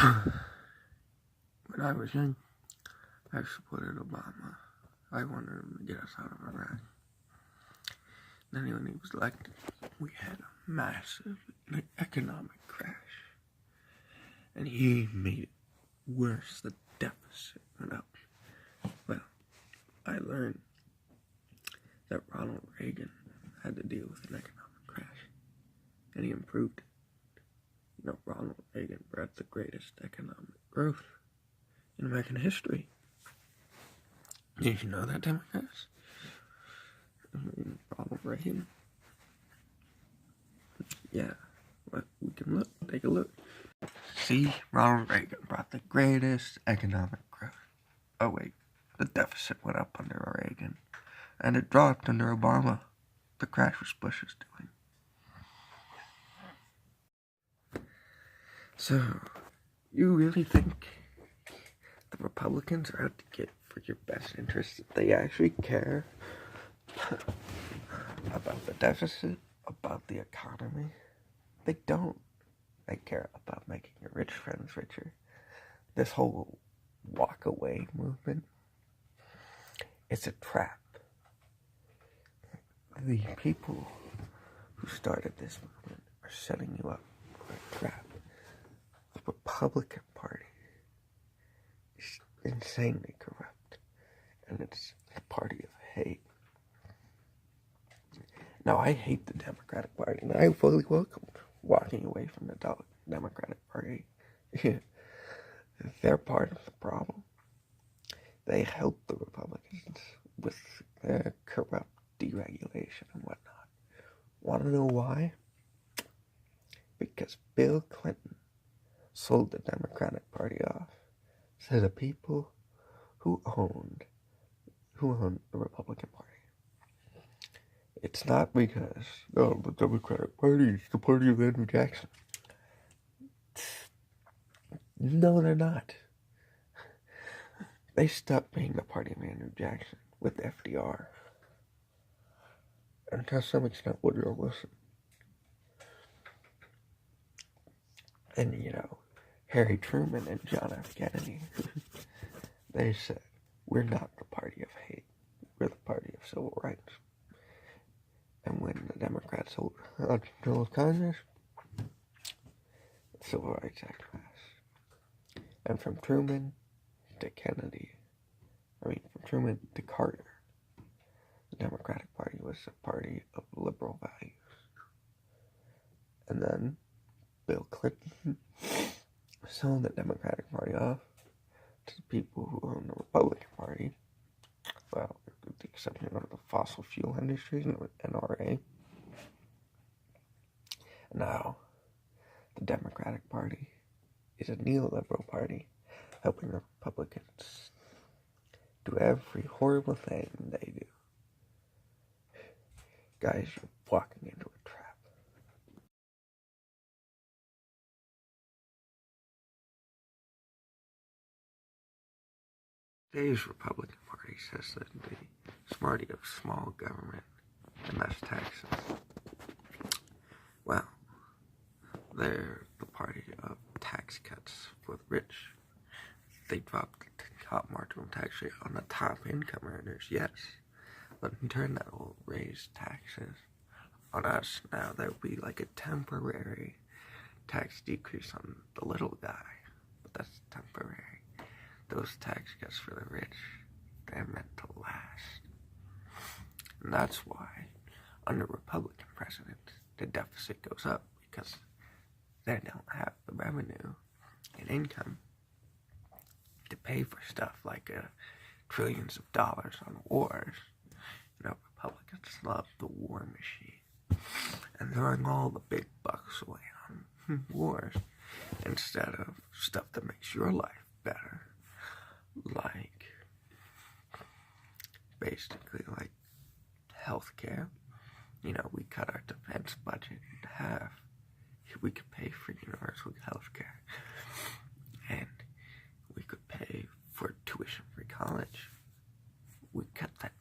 When I was young, I supported Obama. I wanted him to get us out of Iraq. Then when he was elected, we had a massive economic crash. And he made it worse. The deficit went up. Well, I learned that Ronald Reagan had to deal with an economic crash. And he improved it. You know, Ronald Reagan brought the greatest economic growth in American history. Did you know that, Democrats? Ronald Reagan. Yeah, but we can look, take a look. See, Ronald Reagan brought the greatest economic growth. Oh wait, the deficit went up under Reagan, and it dropped under Obama. The crash was Bush's doing. So, you really think the Republicans are out to get for your best interest? That they actually care about the deficit, about the economy? They don't. They care about making your rich friends richer. This whole walk away movement, it's a trap. The people who started this movement are setting you up for a trap. The Republican Party is insanely corrupt, and it's the party of hate. Now, I hate the Democratic Party, and I fully welcome walking away from the Democratic Party. They're part of the problem. They help the Republicans with their corrupt deregulation and whatnot. Want to know why? Because Bill Clinton sold the Democratic Party off to the people who owned the Republican Party. It's not because, the Democratic Party is the party of Andrew Jackson. No, they're not. They stopped being the party of Andrew Jackson with FDR. And to some extent, Woodrow Wilson. And, Harry Truman and John F. Kennedy, they said, we're not the party of hate. We're the party of civil rights. And when the Democrats sold control of Congress, the Civil Rights Act passed. And from Truman to Carter, the Democratic Party was a party of liberal values. And then Bill Clinton sold the Democratic Party off to the people who own the Republican Party. Well, with the exception of the fossil fuel industries and NRA. Now, the Democratic Party is a neoliberal party helping the Republicans do every horrible thing they do. Guys, you're walking into a trap. Today's Republican Party says that the smarty of small government and less taxes. Well, they're the party of tax cuts for the rich. They dropped the top marginal tax rate on the top income earners, yes. But in turn, that will raise taxes on us. Now, there will be like a temporary tax decrease on the little guy, but that's temporary. Those tax cuts for the rich, they're meant to last. And that's why, under Republican presidents, the deficit goes up, because they don't have the revenue and income to pay for stuff like trillions of dollars on wars. Republicans love the war machine and throwing all the big bucks away on wars instead of stuff that makes your life better, like basically like healthcare. We cut our defense budget in half. We could pay for universal healthcare, and we could pay for tuition-free college. We cut that.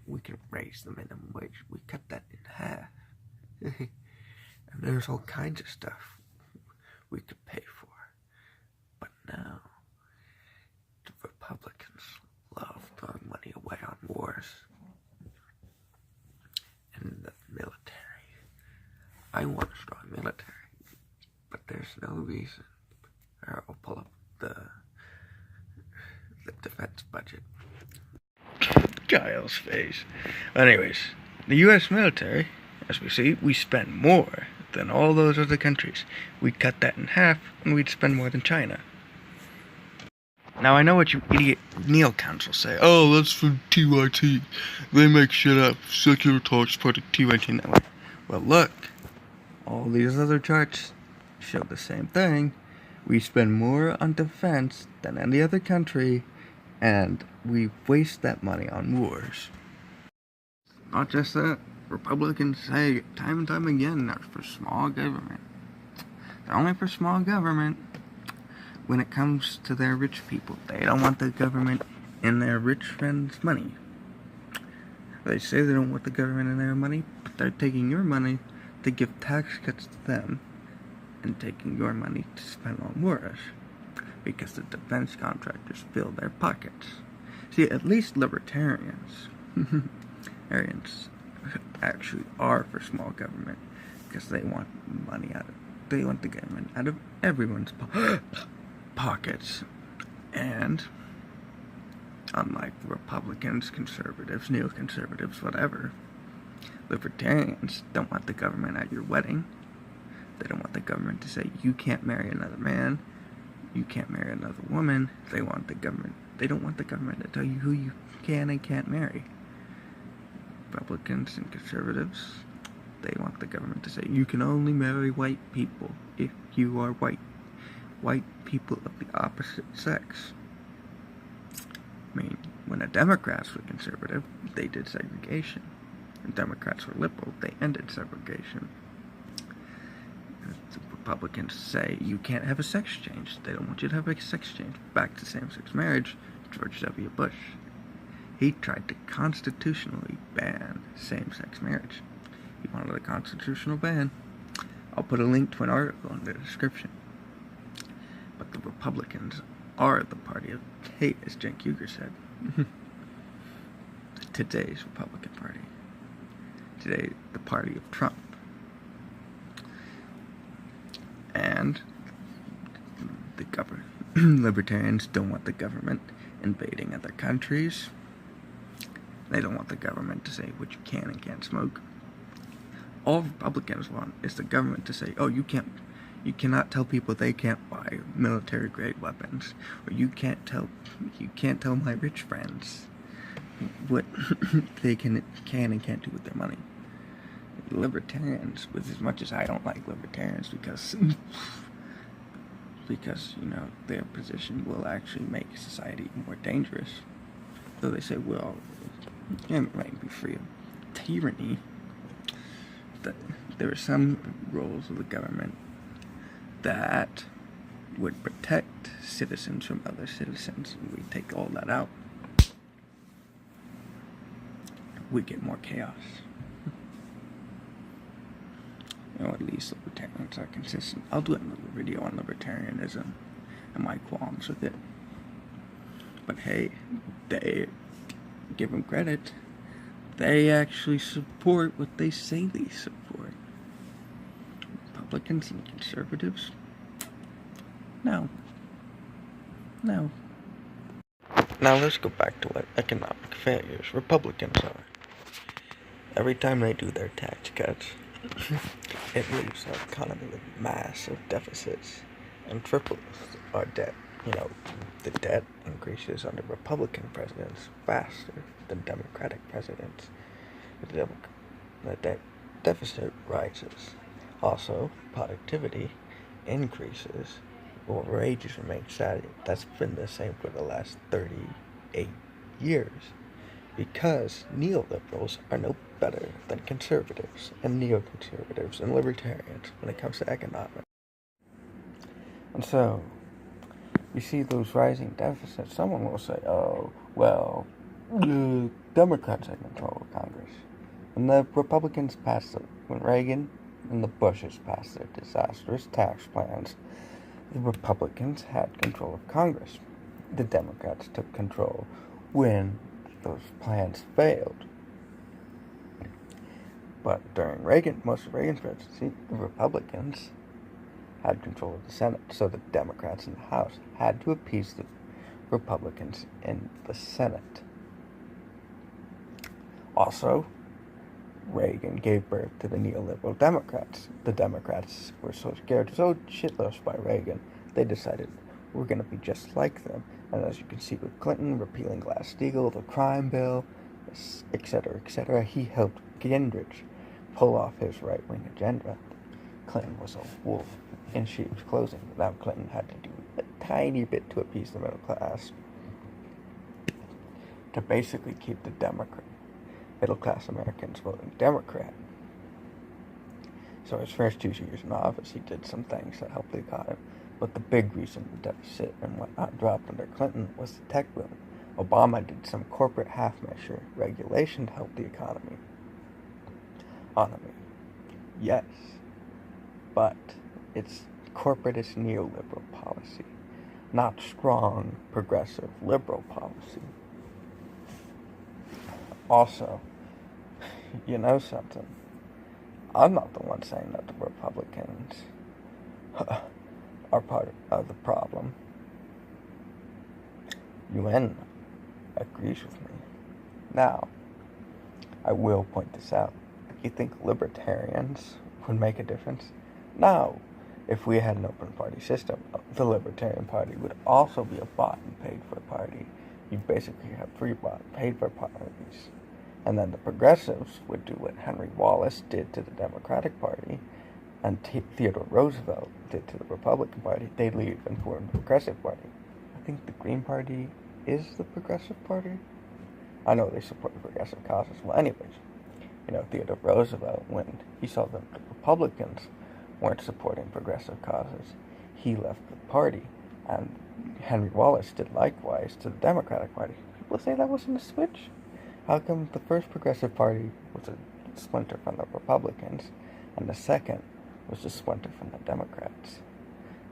We can raise the minimum wage. We cut that in half. And there's all kinds of stuff we could pay for. But now. The Republicans love throwing money away on wars and the military. I want a strong military, but there's no reason. I'll pull up the defense budget. Giles' face. Anyways, the U.S. military, as we see, we spend more than all those other countries. We'd cut that in half, and we'd spend more than China. Now, I know what you idiot neo-cons will say. Oh, that's from TYT. They make shit up. Secular talk's part of TYT network. Well, look. All these other charts show the same thing. We spend more on defense than any other country, and we waste that money on wars. Not just that. Republicans say time and time again they're for small government. They're only for small government when it comes to their rich people. They don't want the government in their rich friends' money. They say they don't want the government in their money, but they're taking your money to give tax cuts to them and taking your money to spend on wars because the defense contractors fill their pockets. See, at least libertarians actually are for small government because they want they want the government out of everyone's pockets. And unlike Republicans, conservatives, neoconservatives, whatever, libertarians don't want the government at your wedding. They don't want the government to say you can't marry another man, you can't marry another woman. They don't want the government to tell you who you can and can't marry. Republicans and conservatives, they want the government to say you can only marry white people if you are white. White people of the opposite sex. I mean, when the Democrats were conservative, they did segregation. When Democrats were liberal, they ended segregation. The Republicans say you can't have a sex change. They don't want you to have a sex change. Back to same-sex marriage, George W. Bush. He tried to constitutionally ban same-sex marriage. He wanted a constitutional ban. I'll put a link to an article in the description. But the Republicans are the party of hate, as Cenk Uygur said. Today's Republican Party. Today, the party of Trump. And the libertarians don't want the government invading other countries. They don't want the government to say what you can and can't smoke. All Republicans want is the government to say, oh, you cannot tell people they can't buy military-grade weapons, or you can't tell my rich friends what they can and can't do with their money. Libertarians, with as much as I don't like libertarians because their position will actually make society more dangerous. Though they say, well, it might be free of tyranny. That there are some roles of the government that would protect citizens from other citizens, and we take all that out, we get more chaos. At least libertarians are consistent. I'll do another video on libertarianism and my qualms with it. But hey, they give them credit. They actually support what they say they support. Republicans and conservatives? No. Now let's go back to what economic failures Republicans are. Every time they do their tax cuts, it leaves our economy with massive deficits and triples our debt. The debt increases under Republican presidents faster than Democratic presidents. The debt deficit rises. Also, productivity increases while wages remain static. That's been the same for the last 38 years. Because neoliberals are no better than conservatives and neoconservatives and libertarians when it comes to economics. And so, you see those rising deficits, someone will say, oh, well, the Democrats had control of Congress. When the Republicans passed it, when Reagan and the Bushes passed their disastrous tax plans, The Republicans had control of Congress. The Democrats took control when those plans failed. But during most of Reagan's presidency, the Republicans had control of the Senate, so the Democrats in the House had to appease the Republicans in the Senate. Also, Reagan gave birth to the neoliberal Democrats. The Democrats were so scared, so shitless by Reagan, they decided we're going to be just like them. And as you can see with Clinton repealing Glass-Steagall, the crime bill, etc., he helped Gingrich pull off his right-wing agenda. Clinton was a wolf in sheep's clothing. Now Clinton had to do a tiny bit to appease the middle class, to basically keep the middle-class Americans voting Democrat. So his first 2 years in office, he did some things that helped the economy. But the big reason the deficit and whatnot dropped under Clinton was the tech boom. Obama did some corporate half-measure regulation to help the economy. Yes, but it's corporatist neoliberal policy, not strong progressive liberal policy. Also, you know something? I'm not the one saying that the Republicans are part of the problem. UN agrees with me. Now, I will point this out. You think libertarians would make a difference? No. If we had an open party system, the Libertarian Party would also be a bought and paid for party. You'd basically have free bought and paid for parties. And then the progressives would do what Henry Wallace did to the Democratic Party and Theodore Roosevelt did to the Republican Party. They'd leave and form the Progressive Party. I think the Green Party is the Progressive Party. I know they support progressive causes. Well, anyways, Theodore Roosevelt, when he saw that the Republicans weren't supporting progressive causes, he left the party. And Henry Wallace did likewise to the Democratic Party. People say that wasn't a switch. How come the first Progressive Party was a splinter from the Republicans, and the second was a splinter from the Democrats?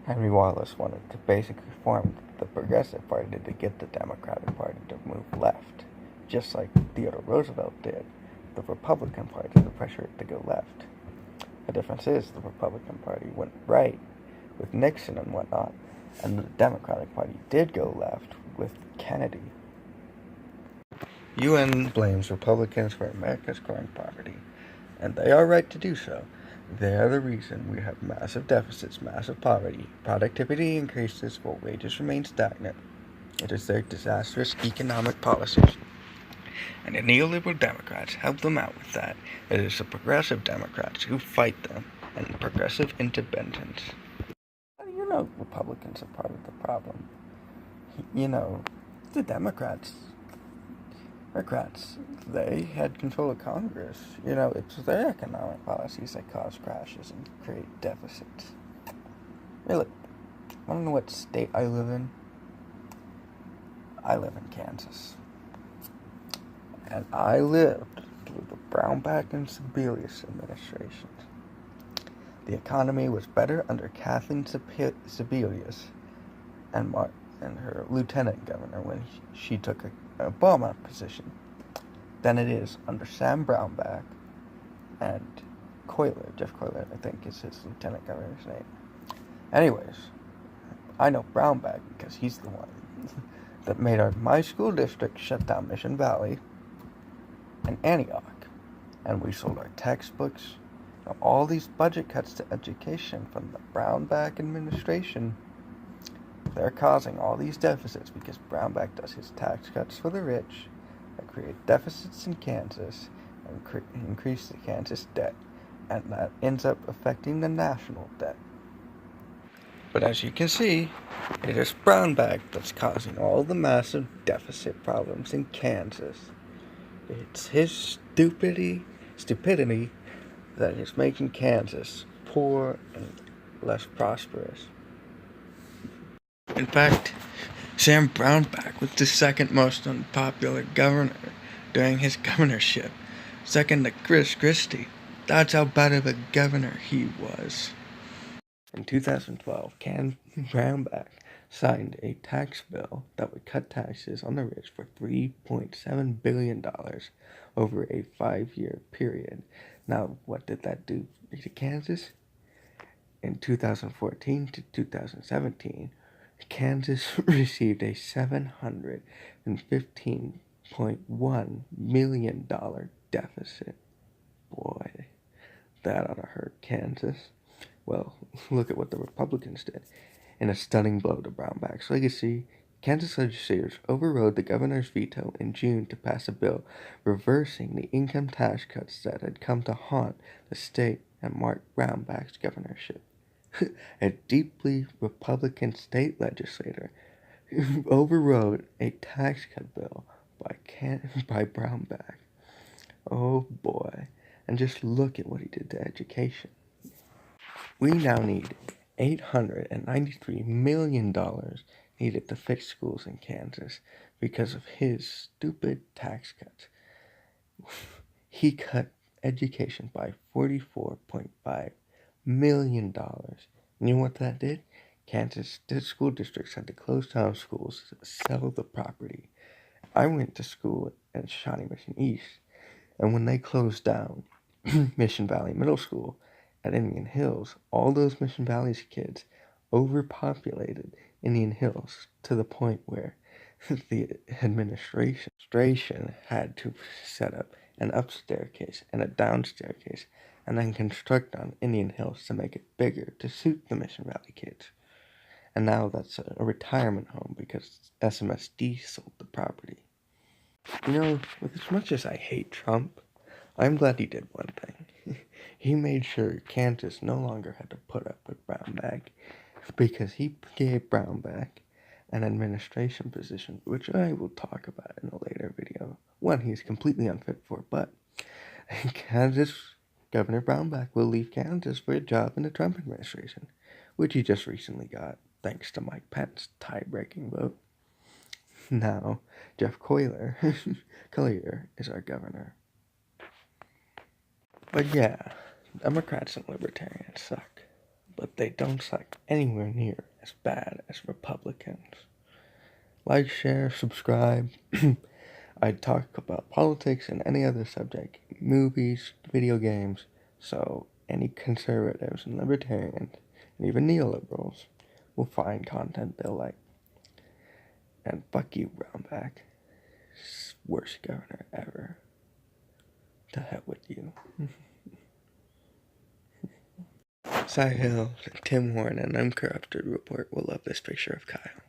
Henry Wallace wanted to basically form the Progressive Party to get the Democratic Party to move left, just like Theodore Roosevelt did the Republican Party to pressure it to go left. The difference is the Republican Party went right with Nixon and whatnot, and the Democratic Party did go left with Kennedy. UN blames Republicans for America's growing poverty, and they are right to do so. They are the reason we have massive deficits, massive poverty, productivity increases while wages remain stagnant. It is their disastrous economic policies. And the neoliberal Democrats help them out with that. It is the progressive Democrats who fight them, and progressive independents. Republicans are part of the problem. The Democrats, they had control of Congress. It's their economic policies that cause crashes and create deficits. Really, I don't know what state I live in. I live in Kansas. And I lived through the Brownback and Sebelius administrations. The economy was better under Kathleen Sebelius and her lieutenant governor when she took an Obama position than it is under Sam Brownback and Jeff Coyler, I think is his lieutenant governor's name. Anyways, I know Brownback because he's the one that made my school district shut down Mission Valley and Antioch, and we sold our textbooks. All these budget cuts to education from the Brownback administration, they're causing all these deficits because Brownback does his tax cuts for the rich that create deficits in Kansas and increase the Kansas debt, and that ends up affecting the national debt. But as you can see, it is Brownback that's causing all the massive deficit problems in Kansas. It's his stupidity that is making Kansas poor and less prosperous. In fact, Sam Brownback was the second most unpopular governor during his governorship, second to Chris Christie. That's how bad of a governor he was. In 2012, Brownback signed a tax bill that would cut taxes on the rich for $3.7 billion over a 5-year period. Now, what did that do to Kansas? In 2014 to 2017, Kansas received a $715.1 million deficit. Boy, that ought to hurt Kansas. Well, look at what the Republicans did. In a stunning blow to Brownback's legacy, Kansas legislators overrode the governor's veto in June to pass a bill reversing the income tax cuts that had come to haunt the state and mark Brownback's governorship. A deeply Republican state legislator overrode a tax cut bill by Brownback. Oh boy. And just look at what he did to education. We now need $893 million needed to fix schools in Kansas because of his stupid tax cuts. He cut education by $44.5 million. And you know what that did? Kansas school districts had to close down schools, sell the property. I went to school at Shawnee Mission East, and when they closed down Mission Valley Middle School at Indian Hills, all those Mission Valley's kids overpopulated Indian Hills to the point where the administration had to set up an upstairs case and a downstairs case and then construct on Indian Hills to make it bigger to suit the Mission Valley kids. And now that's a retirement home because SMSD sold the property. You know, with as much as I hate Trump, I'm glad he did one thing. He made sure Kansas no longer had to put up with Brownback because he gave Brownback an administration position, which I will talk about in a later video. One he's completely unfit for, but Kansas Governor Brownback will leave Kansas for a job in the Trump administration, which he just recently got thanks to Mike Pence's tie-breaking vote. Now, Jeff Collier is our governor. But yeah, Democrats and Libertarians suck, but they don't suck anywhere near as bad as Republicans. Like, share, subscribe. I talk about politics and any other subject, movies, video games, so any conservatives and libertarians, and even neoliberals, will find content they'll like. And fuck you, Brownback. Worst governor ever. To hell with you. Cy Hill, Tim Horn, and Uncorrupted Report will love this picture of Kyle.